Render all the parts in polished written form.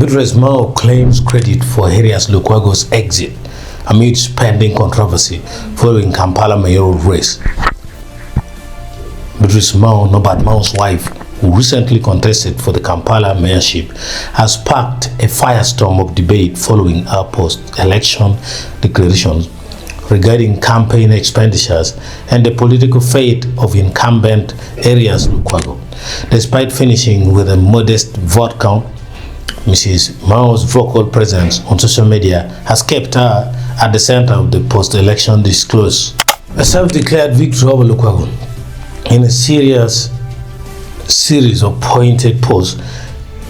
Beatrice Mao claims credit for Erias Lukwago's exit amid pending controversy following Kampala mayoral race. Beatrice Mao, Norbert Mao's wife, who recently contested for the Kampala mayorship, has sparked a firestorm of debate following her post-election declarations regarding campaign expenditures and the political fate of incumbent Erias Lukwago. Despite finishing with a modest vote count, Mrs. Mao's vocal presence on social media has kept her at the center of the post-election discourse. A self-declared victory over Lukwago, in a series of pointed posts,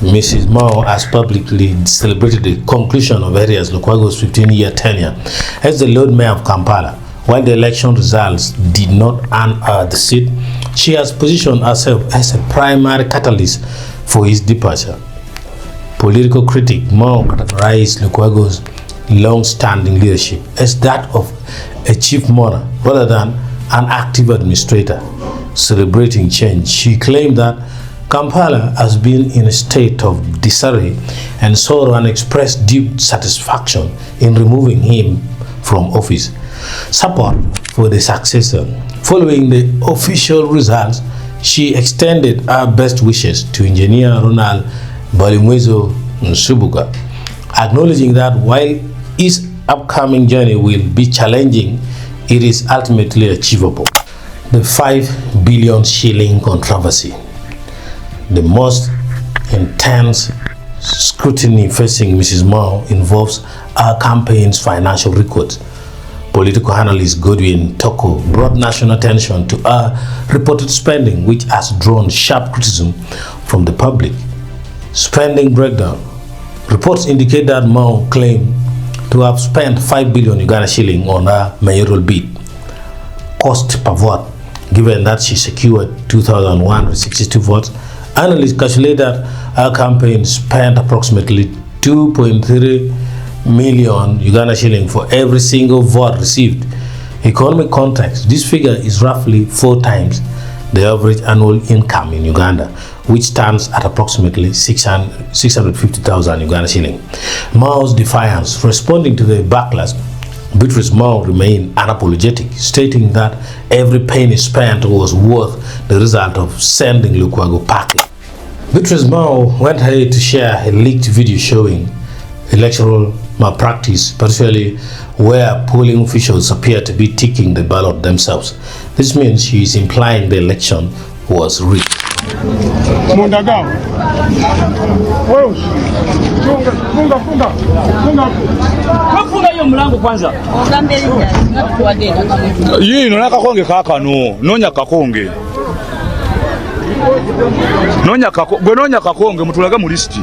Mrs. Mao has publicly celebrated the conclusion of Erias Lukwago's 15-year tenure as the Lord Mayor of Kampala. While the election results did not earn her the seat, she has positioned herself as a primary catalyst for his departure. Political critic Mao categorized Lukwago's long-standing leadership as that of a chief mourner rather than an active administrator. Celebrating change, she claimed that Kampala has been in a state of disarray and sorrow and expressed deep satisfaction in removing him from office. Support for the successor. Following the official results, she extended her best wishes to engineer Ronald Balimwezo Nsubuga, acknowledging that while his upcoming journey will be challenging, it is ultimately achievable. The 5 billion shilling controversy. The most intense scrutiny facing Mrs. Mao involves her campaign's financial records. Political analyst Godwin Toko brought national attention to her reported spending, which has drawn sharp criticism from the public. Spending breakdown. Reports indicate that Mao claimed to have spent 5 billion Uganda shilling on her mayoral bid. Cost per vote. Given that she secured 2,162 votes, analysts calculate that her campaign spent approximately 2.3 million Uganda shilling for every single vote received. Economic context, this figure is roughly 4 times the average annual income in Uganda, which stands at approximately 650,000 Uganda shilling. Mao's defiance. Responding to the backlash, Beatrice Mao remained unapologetic, stating that every penny spent was worth the result of sending Lukwago packing. Beatrice Mao went ahead to share a leaked video showing electoral malpractice, particularly where polling officials appear to be ticking the ballot themselves. This means she is implying the election was rigged. Yino nakakonge kakano nonya kakonge nonya kakonge mutulaga mu list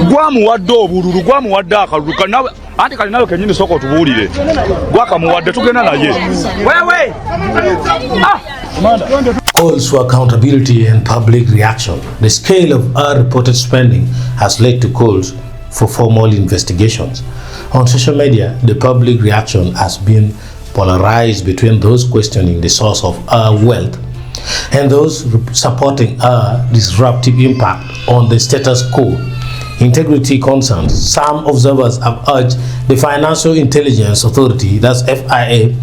gwamu wadde obululu gwamu wadde akalulu kanawe anti kali nawe kenyini soko tubulire gwaka mu wadde tugenda naye wewe Calls for accountability and public reaction. The scale of our reported spending has led to calls for formal investigations. On social media, the public reaction has been polarized between those questioning the source of our wealth and those supporting our disruptive impact on the status quo. Integrity concerns. Some observers have urged the Financial Intelligence Authority, that's FIA,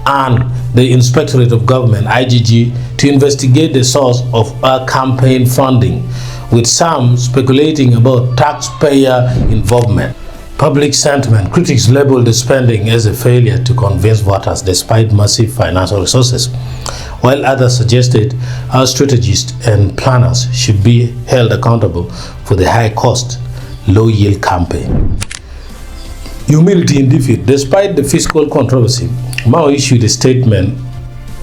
and the Inspectorate of Government, IGG, to investigate the source of our campaign funding, with some speculating about taxpayer involvement. Public sentiment. Critics labeled the spending as a failure to convince voters despite massive financial resources, while others suggested our strategists and planners should be held accountable for the high-cost, low-yield campaign. Humility in defeat. Despite the fiscal controversy, Mao issued a statement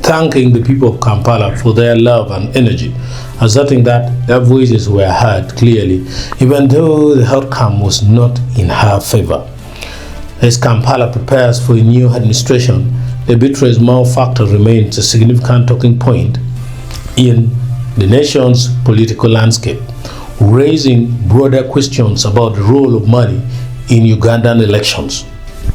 thanking the people of Kampala for their love and energy, asserting that their voices were heard clearly, even though the outcome was not in her favor. As Kampala prepares for a new administration, the Beatrice Mao factor remains a significant talking point in the nation's political landscape, raising broader questions about the role of money in Ugandan elections.